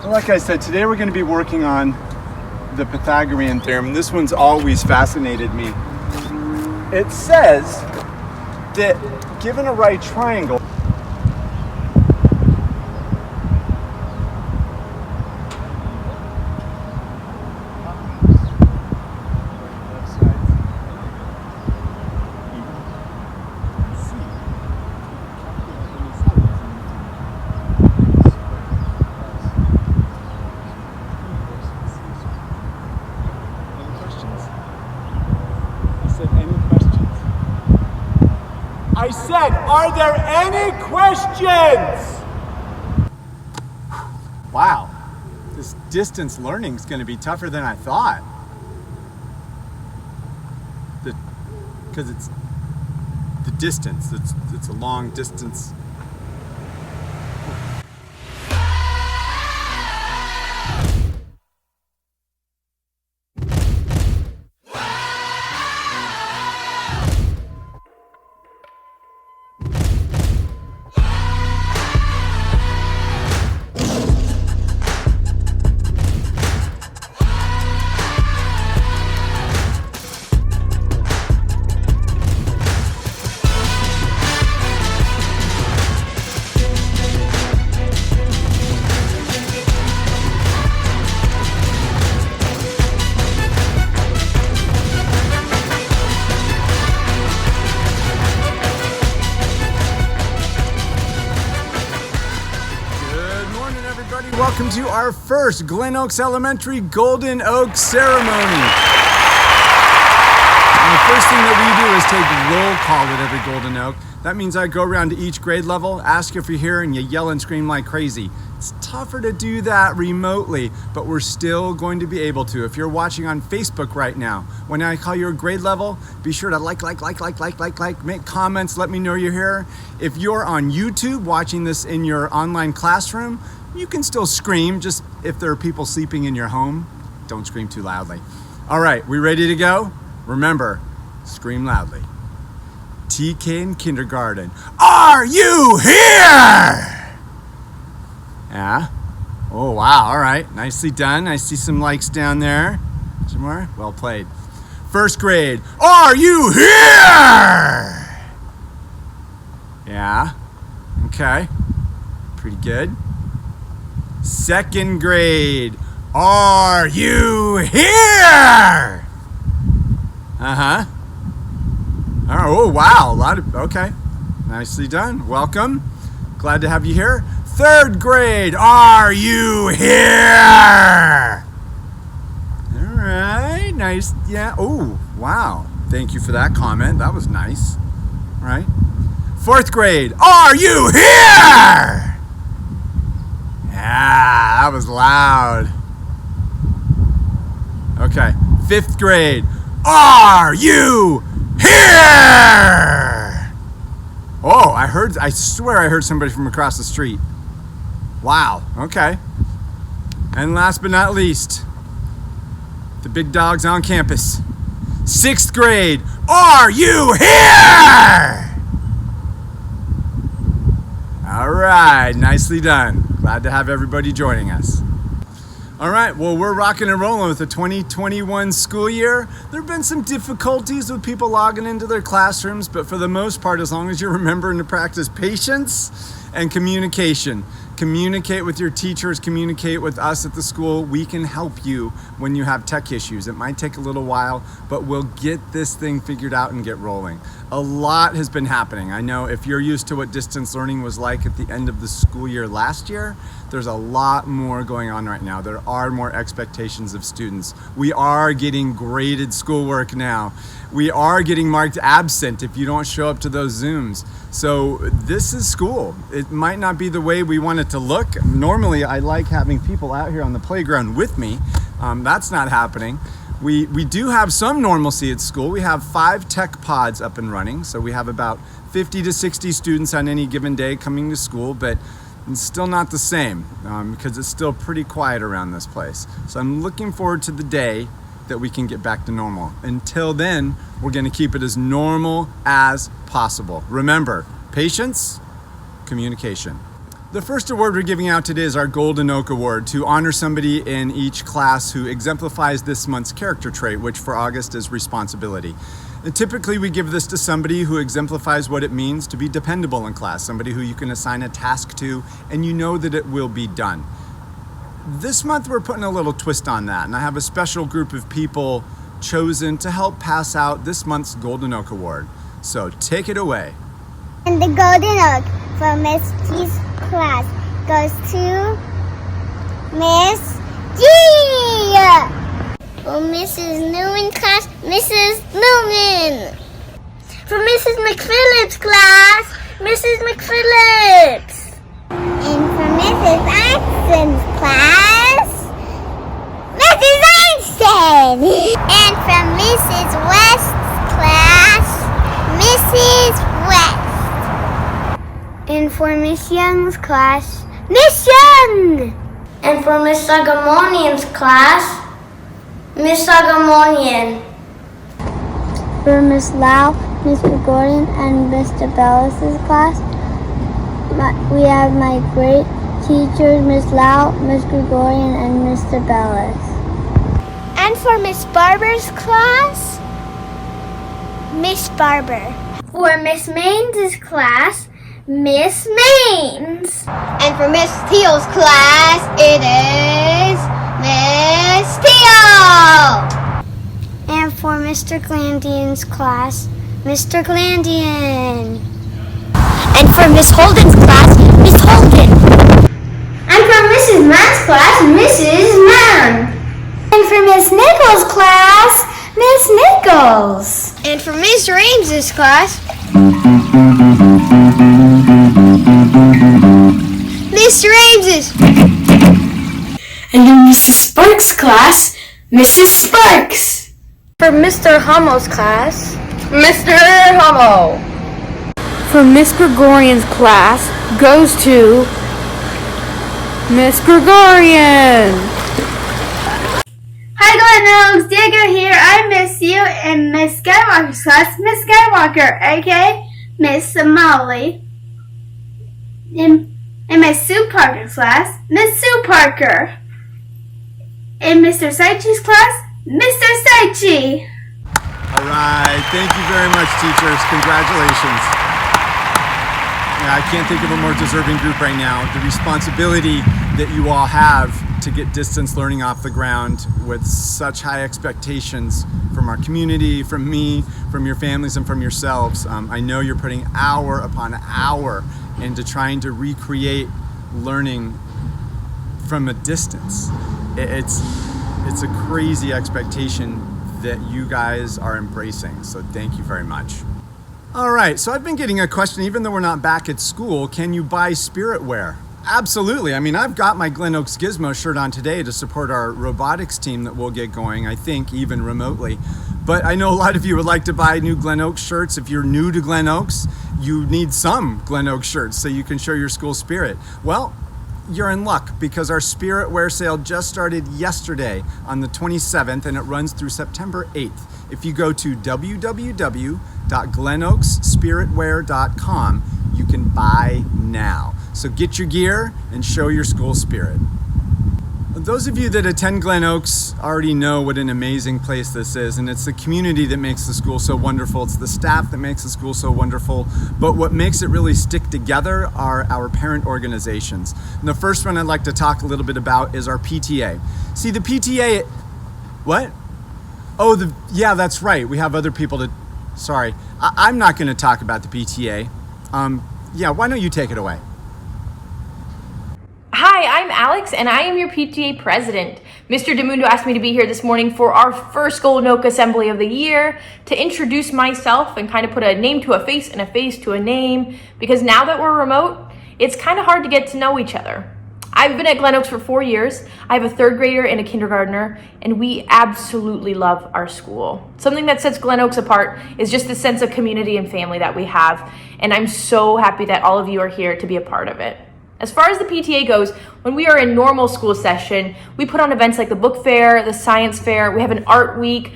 Like I said, today we're going to be working on the Pythagorean theorem. This one's always fascinated me. It says that given a right triangle, I said, are there any questions? Wow, this distance learning is going to be tougher than I thought. Because it's the distance, it's a long distance. Welcome to our first Glen Oaks Elementary Golden Oak ceremony. And the first thing that we do is take roll call at every Golden Oak. That means I go around to each grade level, ask if you're here, and you yell and scream like crazy. It's tougher to do that remotely, but we're still going to be able to. If you're watching on Facebook right now, when I call your grade level, be sure to like, make comments, let me know you're here. If you're on YouTube watching this in your online classroom, you can still scream, just if there are people sleeping in your home, don't scream too loudly. All right, we ready to go? Remember, scream loudly. TK in kindergarten, are you here? Yeah? Oh, wow, all right, nicely done. I see some likes down there. Some more? Well played. First grade, are you here? Yeah? Okay, pretty good. Second grade, are you here? Uh-huh. Oh, wow, a lot of, okay. Nicely done, welcome. Glad to have you here. Third grade, are you here? All right, nice, yeah, oh, wow. Thank you for that comment, that was nice. All right. Fourth grade, are you here? Yeah, that was loud. Okay, fifth grade, are you here? Oh, I swear I heard somebody from across the street. Wow, okay. And last but not least, the big dogs on campus. Sixth grade, are you here? All right, nicely done. Glad to have everybody joining us. All right, well, we're rocking and rolling with the 2021 school year. There have been some difficulties with people logging into their classrooms, but for the most part, as long as you're remembering to practice patience and communication. Communicate with your teachers, communicate with us at the school. We can help you when you have tech issues. It might take a little while, but we'll get this thing figured out and get rolling. A lot has been happening. I know if you're used to what distance learning was like at the end of the school year last year, there's a lot more going on right now. There are more expectations of students. We are getting graded schoolwork now. We are getting marked absent if you don't show up to those Zooms. So this is school. It might not be the way we want it to look. Normally, I like having people out here on the playground with me. That's not happening. We do have some normalcy at school. We have 5 tech pods up and running. So we have about 50 to 60 students on any given day coming to school, but it's still not the same because it's still pretty quiet around this place. So I'm looking forward to the day that we can get back to normal. Until then, we're gonna keep it as normal as possible. Remember, patience, communication. The first award we're giving out today is our Golden Oak Award to honor somebody in each class who exemplifies this month's character trait, which for August is responsibility. And typically we give this to somebody who exemplifies what it means to be dependable in class, somebody who you can assign a task to and you know that it will be done. This month we're putting a little twist on that, and I have a special group of people chosen to help pass out this month's Golden Oak Award. So take it away. And the Golden Oak for Miss G's class goes to Miss G. For Mrs. Newman class, Mrs. Newman. For Mrs. McPhillips class, Mrs. McPhillips. And for Mrs. Einstein's class, Mrs. Einstein. And from Mrs. West's class, Mrs. West. And for Miss Young's class, Miss Young! And for Miss Sagamonian's class, Miss Sagamonian. For Miss Lau, Miss Gregorian, and Mr. Bellis' class, we have my great teachers, Miss Lau, Miss Gregorian, and Mr. Bellis. And for Miss Barber's class, Miss Barber. For Miss Main's class, Miss Maines. And for Miss Teal's class, it is Miss Teal. And for Mr. Glandian's class, Mr. Glandian. And for Miss Holden's class, Miss Holden. And for Mrs. Mann's class, Mrs. Mann. And for Miss Nichols' class, Miss Nichols. And for Miss Rams's class, Miss Rams's. And in Mrs. Sparks' class, Mrs. Sparks. For Mr. Hummel's class, Mr. Hummel. For Miss Gregorian's class goes to Miss Gregorian. Hi Glen Oaks, Diego here. I miss you. In Miss Skywalker's class, Miss Skywalker, aka Miss Somali. In Miss Sue Parker's class, Miss Sue Parker. In Mr. Saichi's class, Mr. Saichi. All right, thank you very much, teachers. Congratulations. Yeah, I can't think of a more deserving group right now. The responsibility that you all have to get distance learning off the ground with such high expectations from our community, from me, from your families, and from yourselves. I know you're putting hour upon hour into trying to recreate learning from a distance. It's a crazy expectation that you guys are embracing, so thank you very much. All right, so I've been getting a question, even though we're not back at school, can you buy spirit wear? Absolutely. I mean, I've got my Glen Oaks Gizmo shirt on today to support our robotics team that we'll get going, I think, even remotely. But I know a lot of you would like to buy new Glen Oaks shirts. If you're new to Glen Oaks, you need some Glen Oaks shirts so you can show your school spirit. Well, you're in luck because our spirit wear sale just started yesterday on the 27th and it runs through September 8th. If you go to www.glenoaksspiritwear.com, you can buy now. So get your gear and show your school spirit. Those of you that attend Glen Oaks already know what an amazing place this is, and it's the community that makes the school so wonderful. It's the staff that makes the school so wonderful, but what makes it really stick together are our parent organizations. And the first one I'd like to talk a little bit about is our PTA. See, the PTA, what? Oh, yeah, that's right. We have other people to, sorry. I'm not gonna talk about the PTA. Yeah, why don't you take it away? Hi, I'm Alex, and I am your PTA president. Mr. DeMundo asked me to be here this morning for our first Golden Oak Assembly of the year to introduce myself and kind of put a name to a face and a face to a name, because now that we're remote, it's kind of hard to get to know each other. I've been at Glen Oaks for 4 years. I have a third grader and a kindergartner, and we absolutely love our school. Something that sets Glen Oaks apart is just the sense of community and family that we have, and I'm so happy that all of you are here to be a part of it. As far as the PTA goes, when we are in normal school session, we put on events like the book fair, the science fair, we have an art week.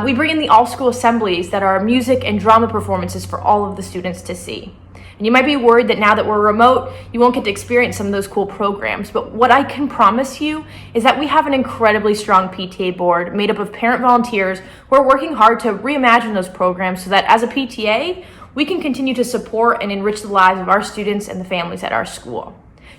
We bring in the all-school assemblies that are music and drama performances for all of the students to see. And you might be worried that now that we're remote, you won't get to experience some of those cool programs. But what I can promise you is that we have an incredibly strong PTA board made up of parent volunteers who are working hard to reimagine those programs so that as a PTA, we can continue to support and enrich the lives of our students and the families at our school.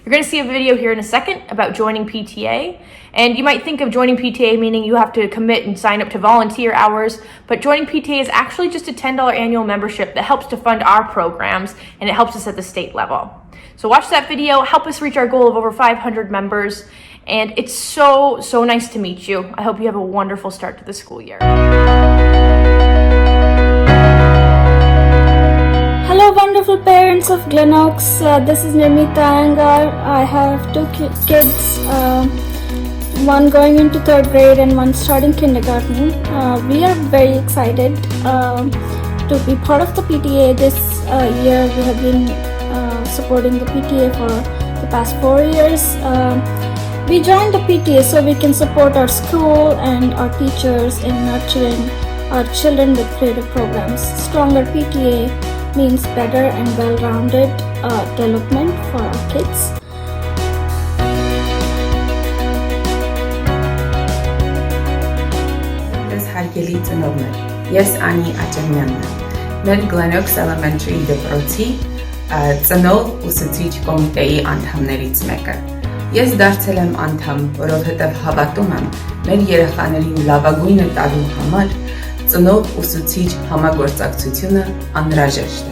You're going to see a video here in a second about joining PTA, and you might think of joining PTA meaning you have to commit and sign up to volunteer hours, but joining PTA is actually just a $10 annual membership that helps to fund our programs, and it helps us at the state level. So watch that video, help us reach our goal of over 500 members, and it's so nice to meet you. I hope you have a wonderful start to the school year. Hello, wonderful parents of Glen Oaks. This is Nirmita Angar. I have two kids, one going into 3rd grade and one starting kindergarten. We are very excited to be part of the PTA this year. We have been supporting the PTA for the past 4 years. We joined the PTA so we can support our school and our teachers in nurturing our children with creative programs. Stronger PTA means better and well-rounded development for our kids. This հարգելի ծնողներ, ես Անի Աճեմյանն եմ, մեր Glen Oaks Elementary դպրոցի ծնող ուսուցիչ կոմիտեի անդամներից մեկը։ Ես դարձել եմ անդամ, որովհետև հավատում եմ մեր երեխաներին լավագույնը տալու համար ծնող ուսուցիչ համագործակցությունը անհրաժեշտ է։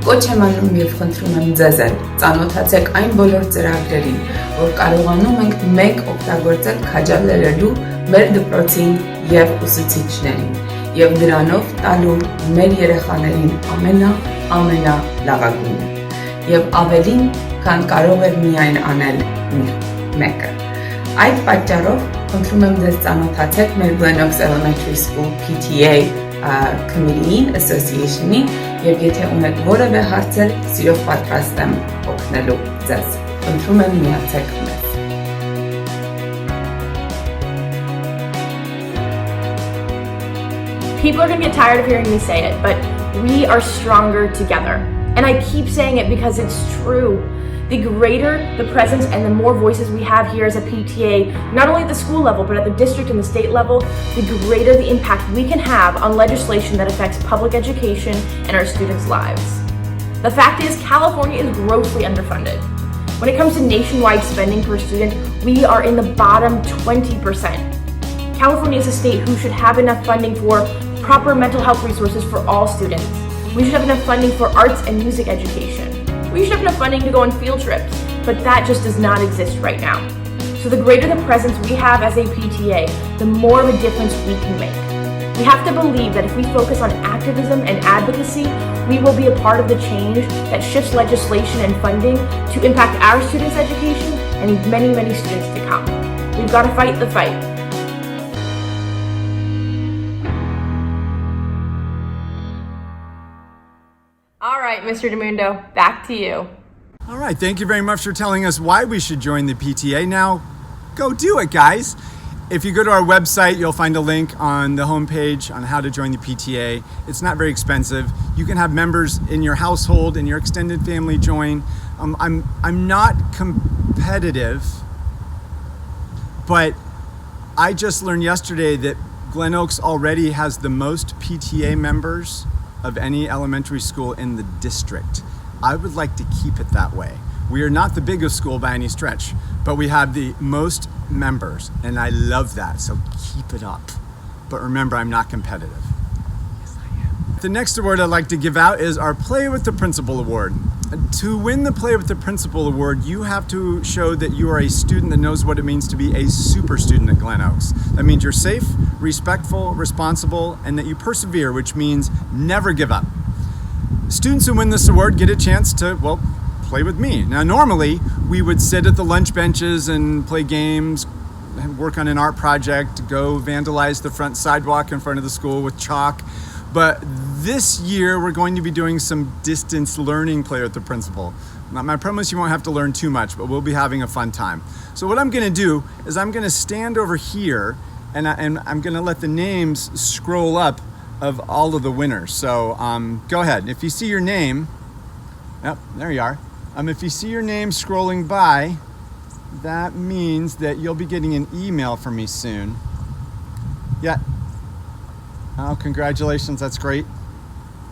Կոչ եմ անում և խնդրում եմ ձեզ էլ, ծանոթացեք այն բոլոր ծրագրերին, որ կարողանում ենք մենք օգտագործել քաջալերելու մեր դպրոցին և ուսուցիչներին և դրանով տալու մեր երեխաներին ամենալավագույնը և ավելին, քան կարող էր միայն անել մեկը։ Այդ պատճառով խնդրում եմ ձեզ ծանոթացեք մեր Glen Oaks Elementary School PTA Committee-ին, Association-ին և եթե ունեք որևէ հարցեր, սիրով պատրաստ եմ օգնելու ձեզ։ Խնդրում եմ միացեք մեզ։ People are going to get tired of hearing me say it, but we are stronger together. And I keep saying it because it's true. The greater the presence and the more voices we have here as a PTA, not only at the school level, but at the district and the state level, the greater the impact we can have on legislation that affects public education and our students' lives. The fact is, California is grossly underfunded. When it comes to nationwide spending per student, we are in the bottom 20%. California is a state who should have enough funding for proper mental health resources for all students. We should have enough funding for arts and music education. We should have enough funding to go on field trips, but that just does not exist right now. So the greater the presence we have as a PTA, the more of a difference we can make. We have to believe that if we focus on activism and advocacy, we will be a part of the change that shifts legislation and funding to impact our students' education and many, many students to come. We've got to fight the fight. All right, Mr. DeMundo, back to you. All right, thank you very much for telling us why we should join the PTA. Now, go do it, guys. If you go to our website, you'll find a link on the homepage on how to join the PTA. It's not very expensive. You can have members in your household and your extended family join. I'm not competitive, but I just learned yesterday that Glen Oaks already has the most PTA members of any elementary school in the district. I would like to keep it that way. We are not the biggest school by any stretch, but we have the most members, and I love that, so keep it up. But remember, I'm not competitive. Yes, I am. The next award I'd like to give out is our Play with the Principal Award. To win the Play with the Principal Award, you have to show that you are a student that knows what it means to be a super student at Glen Oaks. That means you're safe, respectful, responsible, and that you persevere, which means never give up. Students who win this award get a chance to, well, play with me. Now, normally, we would sit at the lunch benches and play games, work on an art project, go vandalize the front sidewalk in front of the school with chalk. But this year, we're going to be doing some distance learning Play with the Principal. Now, I promise you won't have to learn too much, but we'll be having a fun time. So what I'm gonna do is I'm gonna stand over here and I'm gonna let the names scroll up of all of the winners. So go ahead. If you see your name, Yep, there you are. If you see your name scrolling by, that means that you'll be getting an email from me soon. Yeah. Oh, congratulations, that's great.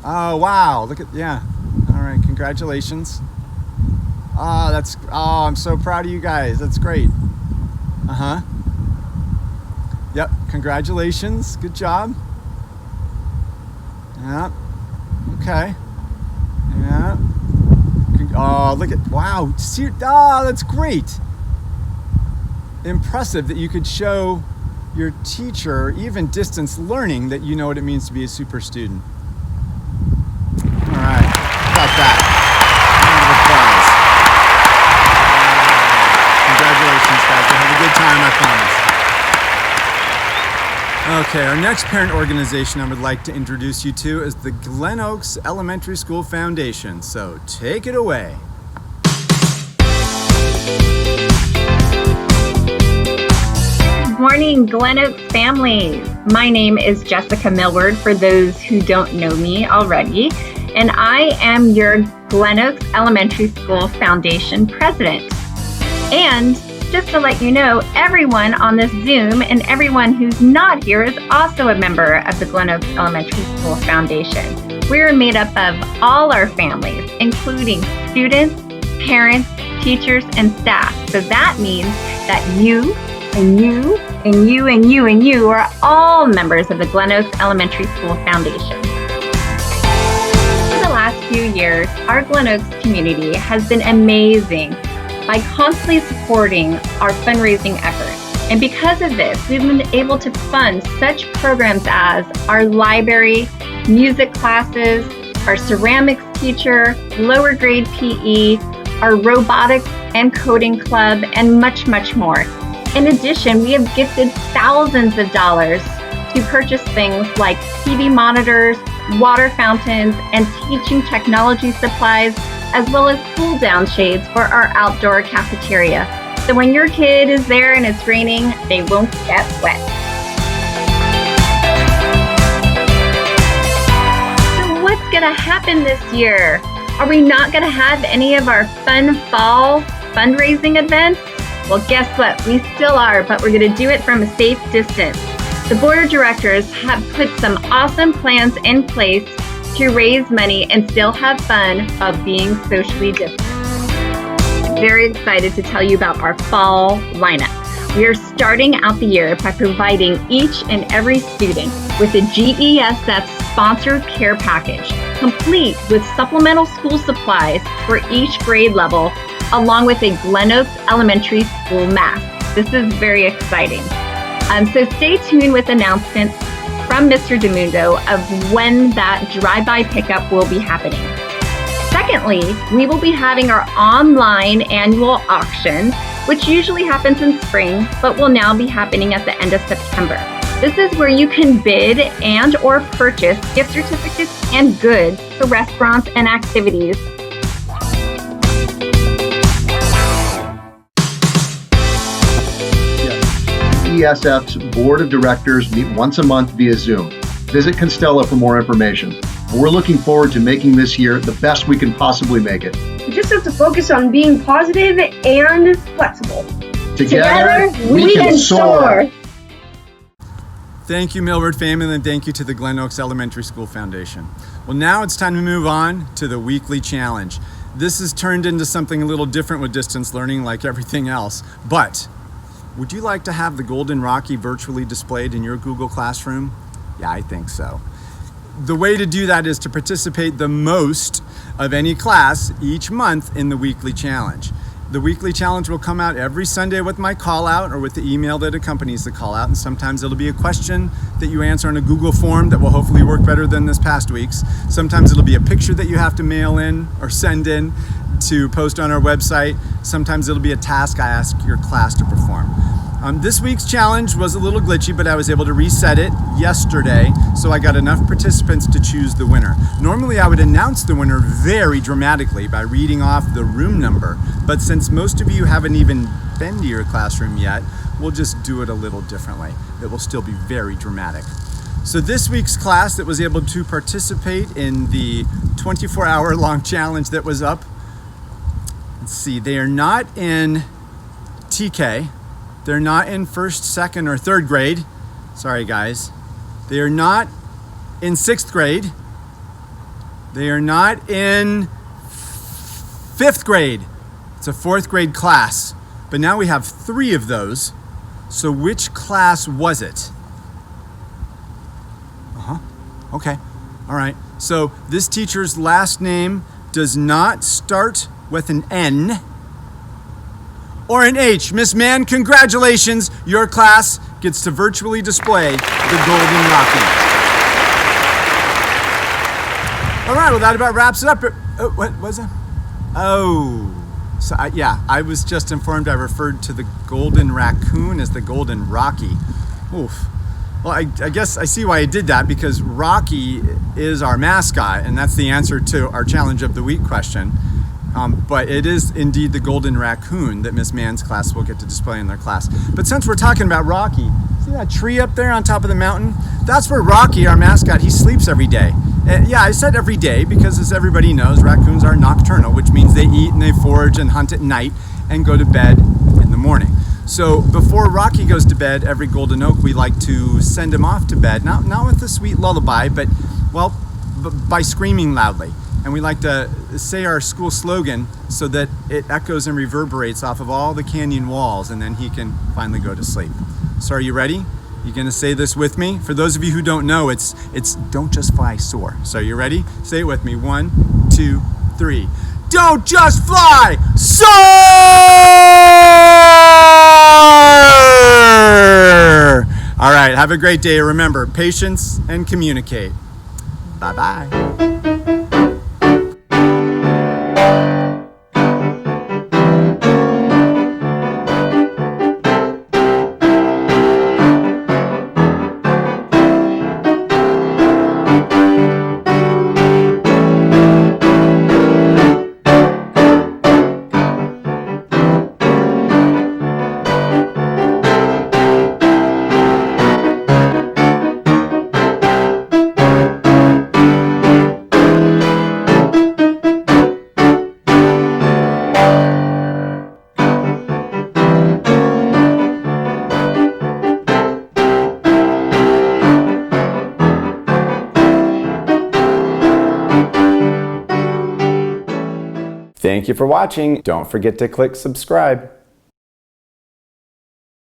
Oh, wow, look at, yeah. All right, congratulations. I'm so proud of you guys, that's great. Uh-huh. Yep, congratulations, good job. Yeah, okay. Yeah. Oh, look at, wow, see, that's great. Impressive that you could show your teacher, even distance learning, that you know what it means to be a super student. All right, how about that? Round of applause. Congratulations, guys. You'll have a good time, I promise. Okay, our next parent organization I would like to introduce you to is the Glen Oaks Elementary School Foundation. So take it away. Good morning, Glen Oaks families. My name is Jessica Millward, for those who don't know me already, and I am your Glen Oaks Elementary School Foundation President. And just to let you know, everyone on this Zoom and everyone who's not here is also a member of the Glen Oaks Elementary School Foundation. We're made up of all our families, including students, parents, teachers, and staff. So that means that you and you and you and you and you are all members of the Glen Oaks Elementary School Foundation. For the last few years, our Glen Oaks community has been amazing by constantly supporting our fundraising efforts. And because of this, we've been able to fund such programs as our library, music classes, our ceramics teacher, lower grade PE, our robotics and coding club, and much, much more. In addition, we have gifted thousands of dollars to purchase things like TV monitors, water fountains, and teaching technology supplies, as well as cool down shades for our outdoor cafeteria. So when your kid is there and it's raining, they won't get wet. So what's gonna happen this year? Are we not gonna have any of our fun fall fundraising events? Well, guess what? We still are, but we're gonna do it from a safe distance. The board of directors have put some awesome plans in place to raise money and still have fun of being socially distant. I'm very excited to tell you about our fall lineup. We are starting out the year by providing each and every student with a GESF sponsored care package, complete with supplemental school supplies for each grade level, along with a Glen Oaks Elementary School mask. This is very exciting. So stay tuned with announcements from Mr. DeMundo of when that drive-by pickup will be happening. Secondly, we will be having our online annual auction, which usually happens in spring, but will now be happening at the end of September. This is where you can bid and or purchase gift certificates and goods for restaurants and activities. GESF's Board of Directors meet once a month via Zoom. Visit Constella for more information. We're looking forward to making this year the best we can possibly make it. We just have to focus on being positive and flexible. Together we can soar. Thank you, Millward family, and thank you to the Glen Oaks Elementary School Foundation. Well, now it's time to move on to the weekly challenge. This has turned into something a little different with distance learning, like everything else, but would you like to have the Golden Rocky virtually displayed in your Google Classroom? Yeah, I think so. The way to do that is to participate the most of any class each month in the weekly challenge. The weekly challenge will come out every Sunday with my call out or with the email that accompanies the call out, and sometimes it'll be a question that you answer in a Google form that will hopefully work better than this past week's. Sometimes it'll be a picture that you have to mail in or send in to post on our website. Sometimes it'll be a task I ask your class to perform. This week's challenge was a little glitchy, but I was able to reset it yesterday, so I got enough participants to choose the winner. Normally I would announce the winner very dramatically by reading off the room number, but since most of you haven't even been to your classroom yet, we'll just do it a little differently. It will still be very dramatic. So this week's class that was able to participate in the 24-hour long challenge that was up, let's see, they are not in TK. They're not in first, second, or third grade. Sorry, guys. They are not in sixth grade. They are not in fifth grade. It's a fourth grade class. But now we have 3 of those. So which class was it? Okay. All right. So this teacher's last name does not start with an N or an H. Miss Mann, congratulations. Your class gets to virtually display the Golden Rocky. All right. Well, that about wraps it up. What was that? Oh. So I was just informed I referred to the golden raccoon as the golden Rocky. Oof. Well, I guess I see why I did that, because Rocky is our mascot, and that's the answer to our challenge of the week question. But it is indeed the golden raccoon that Miss Mann's class will get to display in their class. But since we're talking about Rocky, see that tree up there on top of the mountain? That's where Rocky, our mascot, he sleeps every day. Yeah, I said every day because, as everybody knows, raccoons are nocturnal, which means they eat and they forage and hunt at night and go to bed in the morning. So before Rocky goes to bed every Golden Oak, we like to send him off to bed, not with a sweet lullaby, but, well, by screaming loudly. And we like to say our school slogan so that it echoes and reverberates off of all the canyon walls, and then he can finally go to sleep. So are you ready? You gonna say this with me? For those of you who don't know, it's don't just fly, soar. So are you ready? Say it with me. 1, 2, 3. Don't just fly, soar! All right, have a great day. Remember, patience and communicate. Bye-bye. Thank you for watching. Don't forget to click subscribe.